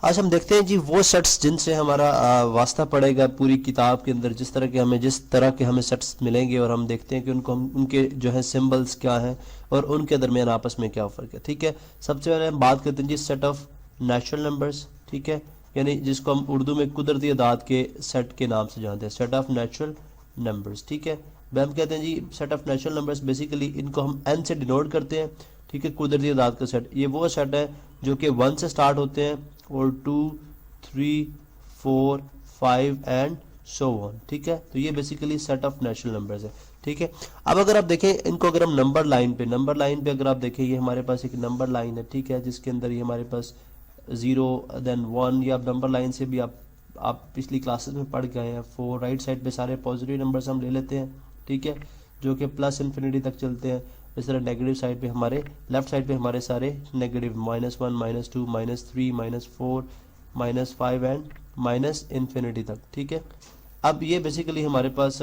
आज हम देखते हैं जी वो सेट्स जिनसे हमारा वास्ता पड़ेगा पूरी किताब के अंदर, जिस तरह के हमें सेट्स मिलेंगे और हम देखते हैं कि उनको हम उनके जो है सिंबल्स क्या हैं और उनके दरमियान आपस में क्या फ़र्क है। ठीक है, सबसे पहले हम बात करते हैं जी सेट ऑफ नेचुरल नंबर्स। ठीक है, यानी जिसको हम उर्दू में कुदरती अदाद के सेट के नाम से जानते हैं, सेट ऑफ नेचुरल नंबर्स। ठीक है, हम कहते हैं जी set of natural numbers, basically इनको हम एन से डिनोट करते हैं। ठीक है, कुदरती अदाद का सेट, ये वो सेट है जो कि 1 से स्टार्ट होते हैं और 2, 3, 4, 5 एंड सो ऑन। ठीक है, तो ये basically set of natural numbers है। ठीक है, अब अगर आप देखें इनको, अगर हम नंबर लाइन पे अगर आप देखें, ये हमारे पास एक नंबर लाइन है। ठीक है, जिसके अंदर ये हमारे पास 0 देन 1, या नंबर लाइन से भी आप पिछली क्लासेस में पढ़ गए हैं। 4 राइट साइड पे सारे पॉजिटिव नंबर्स हम ले लेते हैं। ठीक है, जो कि प्लस इन्फिनिटी तक चलते हैं। इस तरह नेगेटिव साइड पे हमारे, लेफ्ट साइड पे हमारे सारे नेगेटिव, -1, -2, -3, -4, -5 एंड माइनस इन्फिनिटी तक। ठीक है, अब ये बेसिकली हमारे पास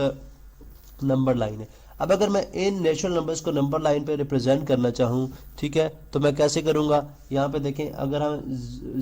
नंबर लाइन है। अब अगर मैं इन नेचुरल नंबर्स को नंबर लाइन पे रिप्रेजेंट करना चाहूँ, ठीक है, तो मैं कैसे करूँगा। यहाँ पे देखें, अगर हम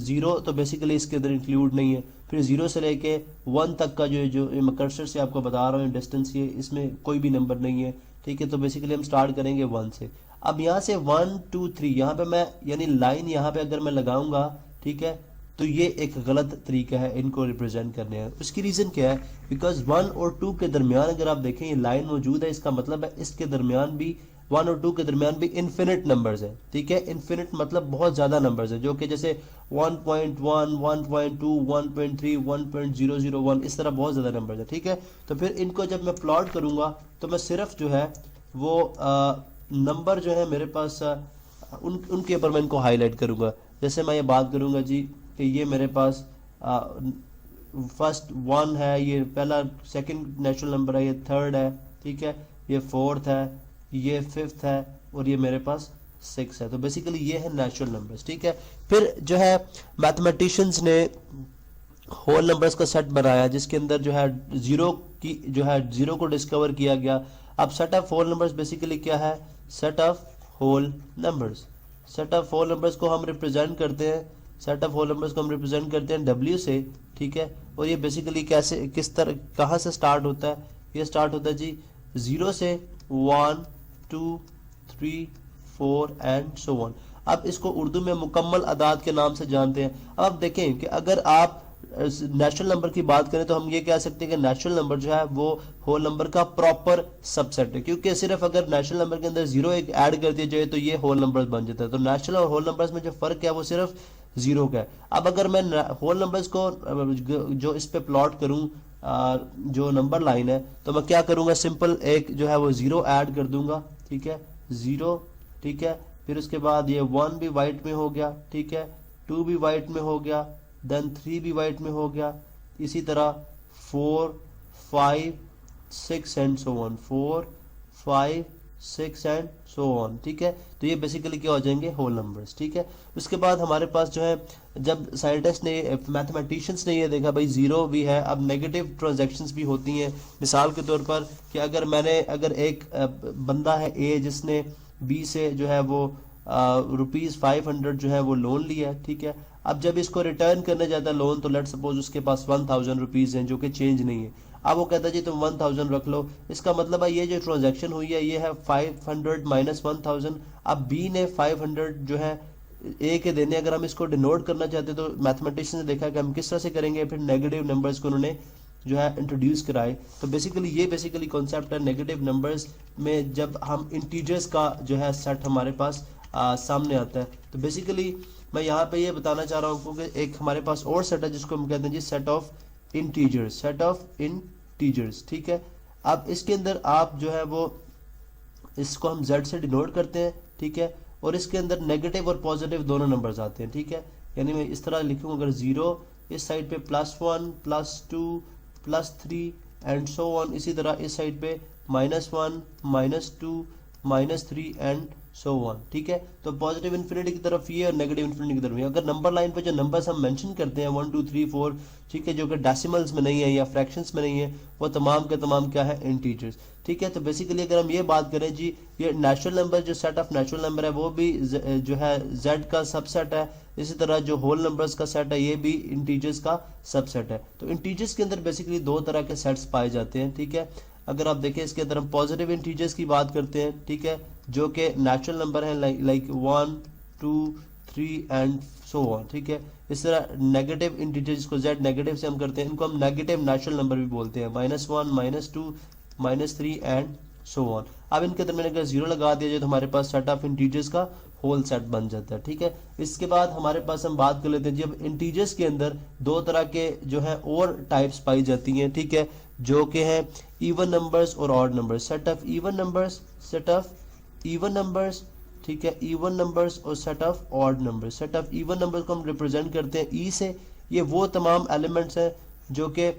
0 तो बेसिकली इसके अंदर इंक्लूड नहीं है, फिर 0 से लेके 1 तक का जो मैं कर्सर से आपको बता रहा हूँ डिस्टेंस, ये इसमें कोई भी नंबर नहीं है। ठीक है, तो बेसिकली हम स्टार्ट करेंगे 1 से। अब यहाँ से 1, 2, 3 यहाँ पे मैं, यानी लाइन यहाँ पे अगर मैं लगाऊंगा, ठीक है, तो ये एक गलत तरीका है इनको रिप्रेजेंट करने का। उसकी रीज़न क्या है, बिकॉज 1 और 2 के दरमियान अगर आप देखें ये लाइन मौजूद है, इसका मतलब है इसके दरमियान भी, 1 और 2 के दरमियान भी इन्फिनिट नंबर्स है। ठीक है, इन्फिनिट मतलब बहुत ज़्यादा नंबर्स है, जो कि जैसे 1.1, 1.2, 1.3, 1.001, इस तरह बहुत ज़्यादा नंबर्स है। ठीक है, तो फिर इनको जब मैं प्लॉट करूँगा तो मैं सिर्फ जो है वो नंबर जो है मेरे पास उनके ऊपर मैं इनको हाईलाइट करूँगा। जैसे मैं ये बात करूँगा जी कि ये मेरे पास फर्स्ट 1 है, ये पहला, सेकंड नेचुरल नंबर है, ये थर्ड है। ठीक है, ये फोर्थ है, ये फिफ्थ है, और ये मेरे पास 6 है। तो बेसिकली ये है नेचुरल नंबर्स। ठीक है, फिर जो है मैथमेटिशियंस ने होल नंबर्स का सेट बनाया, जिसके अंदर जो है जीरो को डिस्कवर किया गया। अब set of whole numbers basically क्या है, set of whole numbers. Set of whole numbers को हम रिप्रेजेंट करते हैं, W से। ठीक है, और ये बेसिकली कैसे, किस तरह, कहाँ से स्टार्ट होता है, ये स्टार्ट होता है जी 0 से 1, 2, 3, 4 एंड सो ऑन। अब इसको उर्दू में मुकम्मल अदाद के नाम से जानते हैं। अब आप देखें कि अगर आप नेचुरल नंबर की बात करें तो हम ये कह सकते हैं कि नेचुरल नंबर जो है वो होल नंबर का प्रॉपर सबसेट है, क्योंकि सिर्फ अगर नेचुरल नंबर के अंदर 0 एक ऐड कर दिया जाए तो ये होल नंबर बन जाता है। तो नेचुरल और होल नंबर्स में जो फर्क है वो सिर्फ 0 का है। अब अगर मैं होल नंबर्स को जो इस पे प्लॉट करूं, जो नंबर लाइन है, तो मैं क्या करूंगा, सिंपल एक जो है वो 0 ऐड कर दूंगा। ठीक है, 0। ठीक है, फिर उसके बाद ये 1 भी वाइट में हो गया। ठीक है, 2 भी वाइट में हो गया, देन 3 भी वाइट में हो गया, इसी तरह 4, 5, 6 and so on, 4, 5, 6 and so on. ठीक है, तो ये बेसिकली क्या हो जाएंगे, होल नंबर्स। ठीक है, उसके बाद हमारे पास जो है, जब साइंटिस्ट ने, मैथमेटिशियंस ने ये देखा भाई 0 भी है, अब नेगेटिव ट्रांजैक्शंस भी होती हैं। मिसाल के तौर पर कि अगर एक बंदा है ए, जिसने बी से जो है वो ₹500 जो है वो लोन लिया है। ठीक है, अब जब इसको रिटर्न करने जाता है लोन, तो लेट सपोज उसके पास 1000 रुपीज हैं जो कि चेंज नहीं है। अब वो कहता है जी तुम 1000 रख लो। इसका मतलब है ये जो ट्रांजैक्शन हुई है ये है 500 माइनस 1000। अब बी ने 500 जो है ए के देने, अगर हम इसको डिनोट करना चाहते तो मैथमेटिशियन ने देखा कि हम किस तरह से करेंगे, फिर नेगेटिव नंबर्स को उन्होंने जो है इंट्रोड्यूस कराए। तो बेसिकली कॉन्सेप्ट है नेगेटिव नंबर्स में, जब हम इंटीजर्स का जो है सेट हमारे पास सामने आता है। तो बेसिकली मैं यहाँ पे ये बताना चाह रहा हूँ कि एक हमारे पास और सेट है जिसको हम कहते हैं जी सेट ऑफ इंटीजर्स। ठीक है, अब इसके अंदर आप जो है वो, इसको हम z से डिनोट करते हैं। ठीक है, और इसके अंदर नेगेटिव और पॉजिटिव दोनों नंबर्स आते हैं। ठीक है, यानी मैं इस तरह लिखूँ, अगर 0 इस साइड पे +1, +2, +3 एंड सो ऑन, इसी तरह इस साइड पे -1, -2, -3 एंड सो वन, ठीक है। तो पॉजिटिव इन्फिनिटी की तरफ ये और नेगेटिव इन्फिनिटी की तरफ ये। अगर नंबर लाइन पे जो नंबर्स हम मेंशन करते हैं 1 2 3 4, ठीक है, जो कि डेसिमल्स में नहीं है या फ्रैक्शंस में नहीं है, वो तमाम के तमाम क्या है, इंटीजर्स, ठीक है। तो बेसिकली अगर हम ये बात करें जी, ये नेचुरल नंबर, जो सेट ऑफ नेचुरल नंबर है वो भी जो है जेड का सबसेट है। इसी तरह जो होल नंबर्स का सेट है ये भी इंटीजर्स का सबसेट है। तो इंटीजर्स के अंदर बेसिकली दो तरह के सेट्स पाए जाते हैं, ठीक है। अगर आप देखें इसके अंदर हम पॉजिटिव इंटीजर्स की बात करते हैं, ठीक है, जो कि नेचुरल नंबर है लाइक 1 2 3 एंड सो ऑन, ठीक है। इस तरह नेगेटिव इंटीजर्स को जेड नेगेटिव से हम करते हैं, इनको हम नेगेटिव नेचुरल नंबर भी बोलते हैं, -1 -2 -3 एंड सो ऑन। अब इनके दरमियान अगर जीरो लगा दिया जाए तो हमारे पास सेट ऑफ इंटीजर्स का होल सेट बन जाता है, ठीक है। इसके बाद हमारे पास हम बात कर लेते हैं जी, अब इंटीजर्स के अंदर दो तरह के जो है और टाइप्स पाई जाती हैं, ठीक है, जो कि हैं इवन नंबर्स और odd numbers. Set of even numbers, set of even numbers, ठीक है, इवन नंबर्स और set of odd numbers. Set of even numbers को हम रिप्रेजेंट करते हैं ई से। ये वो तमाम एलिमेंट्स हैं जो कि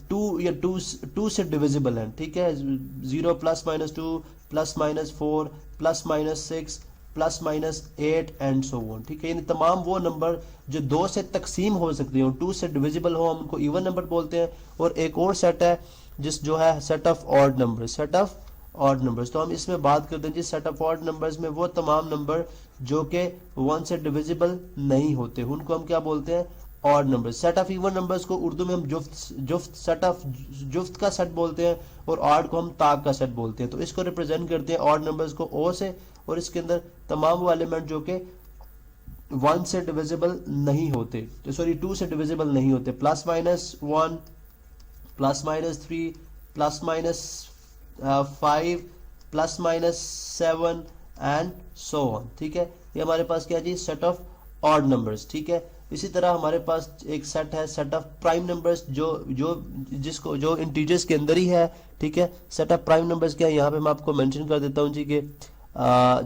टू से डिविजिबल हैं, ठीक है। 0 +-2 +-4 +-6 +-8 एंड सो ऑन, ठीक है। यानी तमाम वो नंबर जो 2 से तकसीम हो सकते हो, 2 से डिविजिबल हो, हम उनको इवन नंबर बोलते हैं। और एक और सेट है जो है set of odd numbers, set of odd numbers. तो हम इसमें बात करते हैं जी सेट ऑफ ऑड नंबर्स में वो तमाम नंबर जो कि 1 से डिविजिबल नहीं होते, उनको हम क्या बोलते हैं, odd numbers. Set of even numbers को उर्दू में हम जुफ्त का सेट बोलते हैं, और ऑड को हम ताक का सेट बोलते हैं। तो इसको रिप्रेजेंट करते हैं ऑड नंबर्स को ओ से, और इसके अंदर तमाम वो एलिमेंट जो कि 1 से डिविजिबल नहीं होते, तो सॉरी 2 से डिविजिबल नहीं होते, +-1 +-3 +-5 +-7 एंड सो ऑन, ठीक है। ये हमारे पास क्या है जी, सेट ऑफ ऑड नंबर्स, ठीक है। इसी तरह हमारे पास एक सेट है सेट ऑफ प्राइम नंबर्स, जो इंटीजर्स के अंदर ही है, ठीक है। सेट ऑफ प्राइम नंबर्स क्या है, यहाँ पे मैं आपको मेंशन कर देता हूँ जी कि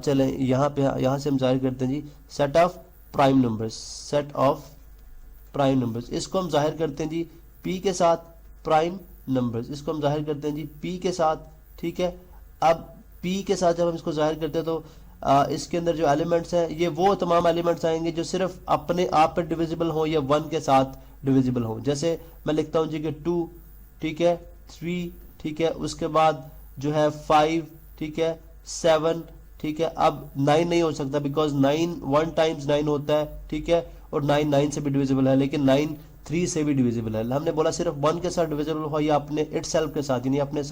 चलें यहाँ से हम जाहिर करते हैं जी set of prime numbers, set of prime numbers. इसको हम जाहिर करते हैं जी पी के साथ, प्राइम नंबर्स इसको हम जाहिर करते हैं जी पी के साथ, ठीक है। अब पी के साथ जब हम इसको जाहिर करते हैं तो इसके अंदर जो एलिमेंट्स हैं ये वो तमाम एलिमेंट्स आएंगे जो सिर्फ अपने आप पे डिविजिबल हो या 1 के साथ डिविजिबल हो। जैसे मैं लिखता हूँ जी कि 2, ठीक है, 3, ठीक है, उसके बाद जो है 5, ठीक है, 7, ठीक है। अब 9 नहीं हो सकता बिकॉज 9 1 टाइम्स 9 होता है, ठीक है, और 9 9 से भी डिविजिबल है, लेकिन 9 3 से भी डिविजिबल है। हमने बोला सिर्फ 1 के साथ डिविजिबल हो या अपने इटसेल्फ के साथ, यानी अपने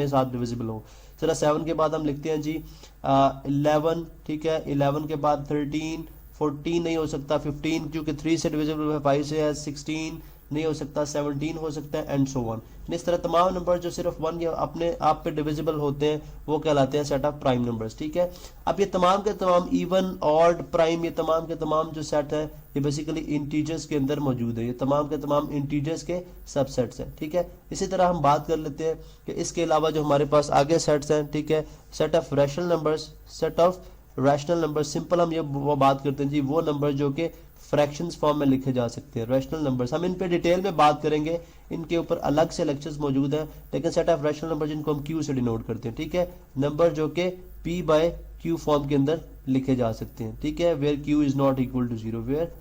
साथ डिविजिबल हो। चला 7 के बाद हम लिखते हैं जी 11, ठीक है, 11 के बाद 13, 14 नहीं हो सकता, 15 क्योंकि 3 से डिविजिबल है, 5 से है, 16 नहीं हो सकता, 17 हो सकता है एंड सो ऑन। इस तरह तमाम नंबर जो सिर्फ 1 या अपने आप पे डिविजिबल होते हैं वो कहलाते हैं सेट ऑफ प्राइम नंबर्स, ठीक है। अब ये तमाम के तमाम इवन, ऑड, प्राइम, ये तमाम के तमाम जो सेट है ये बेसिकली इंटीजर्स के अंदर मौजूद है, ये तमाम के तमाम इंटीजर्स के सबसेट्स हैं, ठीक है। इसी तरह हम बात कर लेते हैं कि इसके अलावा जो हमारे पास आगे सेट्स हैं, ठीक है, set of rational numbers, set of rational number. Simple हम ये वो बात करते हैं जी वो नंबर जो कि फ्रैक्शंस फॉर्म में लिखे जा सकते हैं, रैशनल नंबर्स। हम इन पे डिटेल में बात करेंगे, इनके ऊपर अलग से लेक्चर्स मौजूद हैं, लेकिन सेट ऑफ रैशनल नंबर जिनको हम क्यू से डिनोट करते हैं, ठीक है, नंबर जो कि p बाय q फॉर्म के अंदर लिखे जा सकते हैं, ठीक है, where q is not equal to 0, where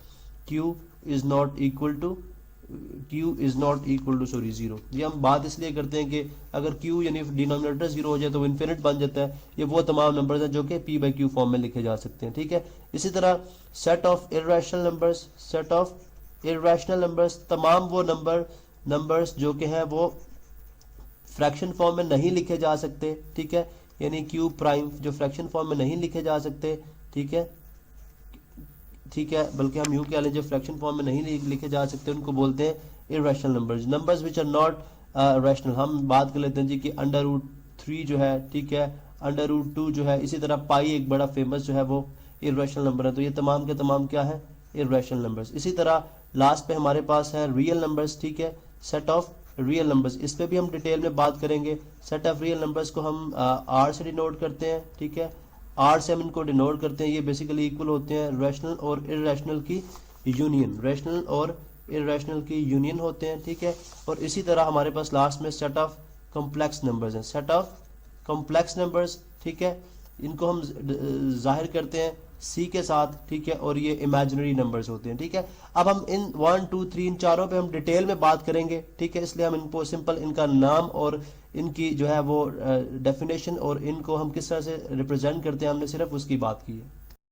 q is not equal to 0। ये हम बात इसलिए करते हैं कि अगर q यानी डिनोमिनेटर 0 हो जाए तो इन्फिनिट बन जाता है। ये वो तमाम नंबर्स हैं जो कि p बाई q फॉर्म में लिखे जा सकते हैं, ठीक है। इसी तरह set of irrational numbers, set of irrational numbers, तमाम वो नंबर्स जो कि हैं वो फ्रैक्शन फॉर्म में नहीं लिखे जा सकते, ठीक है, यानी q प्राइम जो फ्रैक्शन फॉर्म में नहीं लिखे जा सकते, ठीक है, ठीक है, बल्कि हम यूं कह लें जो फ्रैक्शन फॉर्म में नहीं लिखे जा सकते उनको बोलते हैं irrational numbers, numbers which are not rational. हम बात कर लेते हैं जी कि √3 जो है, ठीक है, √2 जो है, इसी तरह पाई एक बड़ा फेमस जो है वो इर्रेशनल नंबर है। तो ये तमाम के तमाम क्या है, इर्रेशनल नंबर्स। इसी तरह लास्ट पे हमारे पास है रियल नंबर्स, ठीक है, सेट ऑफ रियल नंबर्स। इस पे भी हम डिटेल में बात करेंगे। सेट ऑफ रियल नंबर्स को हम आर से डिनोट करते हैं, ठीक है, आर से हम इनको डिनोट करते हैं। ये बेसिकली इक्वल होते हैं रैशनल और इर्रेशनल की यूनियन, रैशनल और इर्रेशनल की यूनियन होते हैं, ठीक है। और इसी तरह हमारे पास लास्ट में सेट ऑफ कॉम्प्लेक्स नंबर्स हैं, सेट ऑफ कॉम्प्लेक्स नंबर्स, ठीक है। इनको हम जाहिर करते हैं सी के साथ, ठीक है, और ये इमेजिनरी नंबर्स होते हैं, ठीक है। अब हम इन 1 2 3 इन चारों पे हम डिटेल में बात करेंगे, ठीक है, इसलिए हम इनको सिंपल इनका नाम और इनकी जो है वो डेफिनेशन और इनको हम किस तरह से रिप्रेजेंट करते हैं, हमने सिर्फ उसकी बात की है।